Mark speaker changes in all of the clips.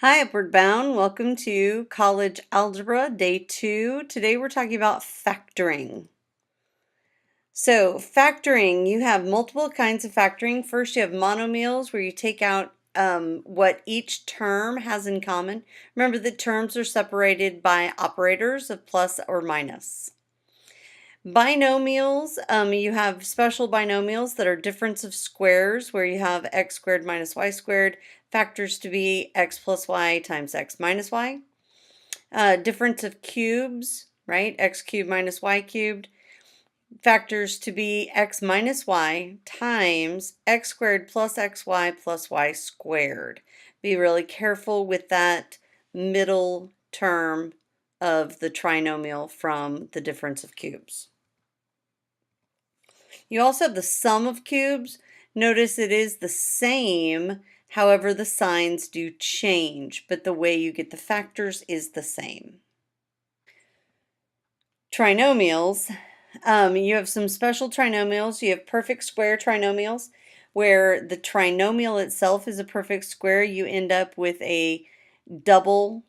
Speaker 1: Hi, Upward Bound. Welcome to College Algebra Day 2. Today we're talking about factoring. So, factoring, you have multiple kinds of factoring. First, you have monomials where you take out what each term has in common. Remember that terms are separated by operators of plus or minus. Binomials, you have special binomials that are difference of squares where you have x squared minus y squared, factors to be x plus y times x minus y. Difference of cubes, right? X cubed minus y cubed. Factors to be x minus y times x squared plus xy plus y squared. Be really careful with that middle term of the trinomial from the difference of cubes. You also have the sum of cubes. Notice it is the same, however the signs do change, but the way you get the factors is the same. Trinomials, you have some special trinomials. You have perfect square trinomials where the trinomial itself is a perfect square. You end up with a double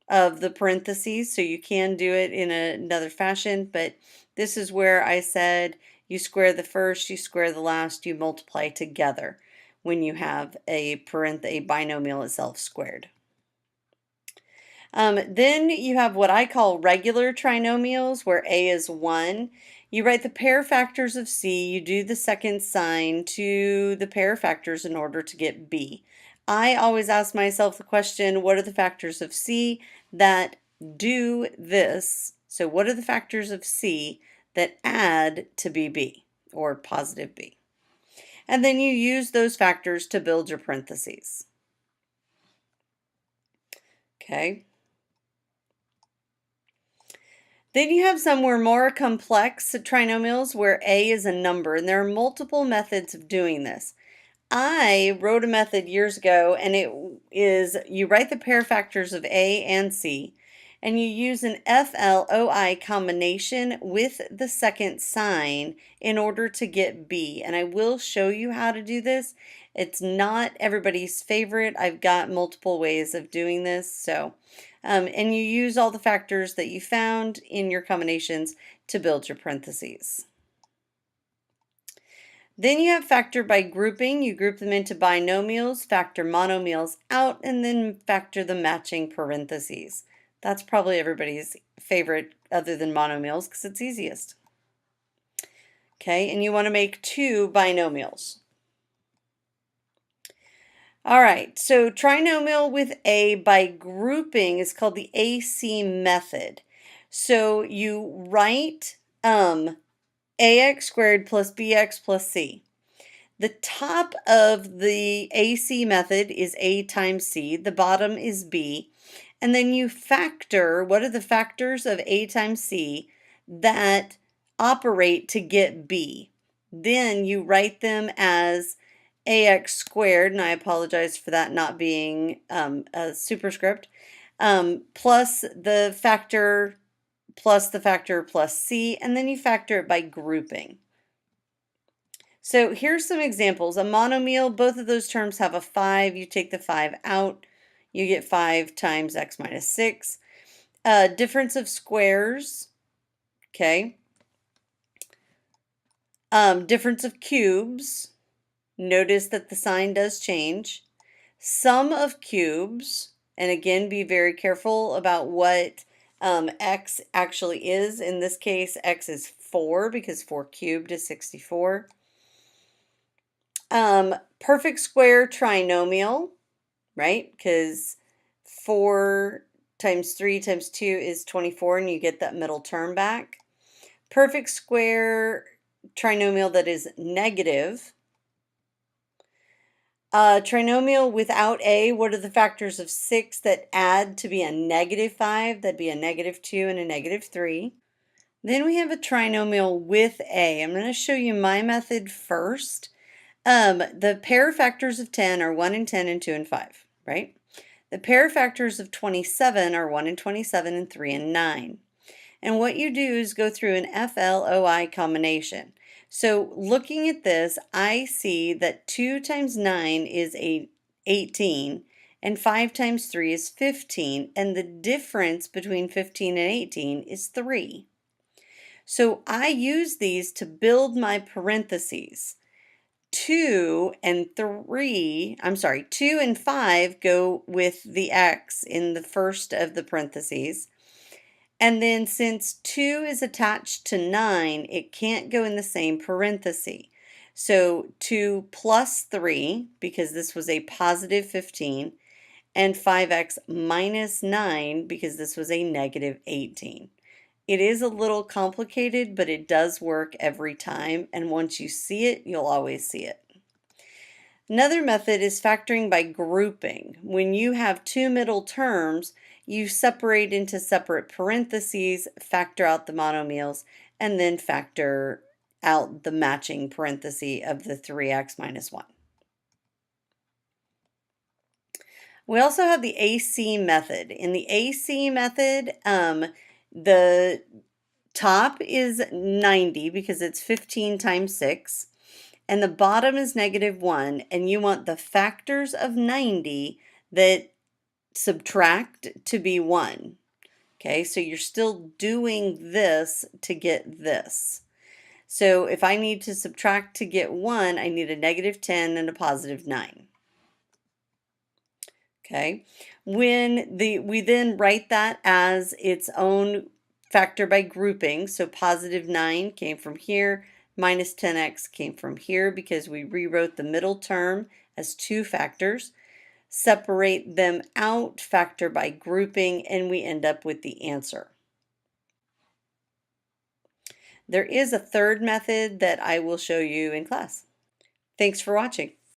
Speaker 1: of the parentheses, so you can do it in another fashion, but this is where I said you square the first, you square the last, you multiply together when you have a binomial itself squared. Then you have what I call regular trinomials where A is 1. You write the pair factors of C, you do the second sign to the pair factors in order to get B. I always ask myself the question, what are the factors of C that do this? So what are the factors of C that add to BB or positive B? And then you use those factors to build your parentheses. Okay. Then you have somewhere more complex trinomials where A is a number, and there are multiple methods of doing this. I wrote a method years ago, and it is you write the pair factors of A and C, and you use an FLOI combination with the second sign in order to get B. And I will show you how to do this. It's not everybody's favorite. I've got multiple ways of doing this. And you use all the factors that you found in your combinations to build your parentheses. Then you have factor by grouping. You group them into binomials, factor monomials out, and then factor the matching parentheses. That's probably everybody's favorite other than monomials because it's easiest. Okay, and you want to make two binomials. All right, so trinomial with A by grouping is called the AC method. So you write ax squared plus bx plus c. The top of the AC method is A times C, the bottom is B, and then you factor, what are the factors of A times C that operate to get B? Then you write them as ax squared, and I apologize for that not being a superscript, plus the factor plus C, and then you factor it by grouping. So here's some examples. A monomial, both of those terms have a 5. You take the 5 out, you get 5 times x minus 6. Difference of squares, okay. Difference of cubes. Notice that the sign does change. Sum of cubes, and again, be very careful about what x actually is. In this case, x is 4 because 4 cubed is 64. Perfect square trinomial, right? Because 4 times 3 times 2 is 24, and you get that middle term back. Perfect square trinomial that is negative. Trinomial without A, what are the factors of 6 that add to be a negative 5? That'd be a negative 2 and a negative 3. Then we have a trinomial with A. I'm going to show you my method first. The pair factors of 10 are 1 and 10 and 2 and 5, right? The pair factors of 27 are 1 and 27 and 3 and 9. And what you do is go through an FLOI combination. So looking at this, I see that 2 times 9 is 18, and 5 times 3 is 15, and the difference between 15 and 18 is 3. So I use these to build my parentheses. 2 and 5 go with the x in the first of the parentheses. And then since 2 is attached to 9, it can't go in the same parenthesis. So 2 plus 3, because this was a positive 15, and 5x minus 9, because this was a negative 18. It is a little complicated, but it does work every time, and once you see it, you'll always see it. Another method is factoring by grouping. When you have two middle terms, you separate into separate parentheses, factor out the monomials, and then factor out the matching parenthesis of the 3x minus 1. We also have the AC method. In the AC method, the top is 90 because it's 15 times 6, and the bottom is -1, and you want the factors of 90 that subtract to be 1. Okay, so you're still doing this to get this. So if I need to subtract to get 1, I need a -10 and a +9. Okay, we then write that as its own factor by grouping. So +9 came from here, minus 10x came from here because we rewrote the middle term as two factors. Separate them out, factor by grouping, and we end up with the answer. There is a third method that I will show you in class. Thanks for watching.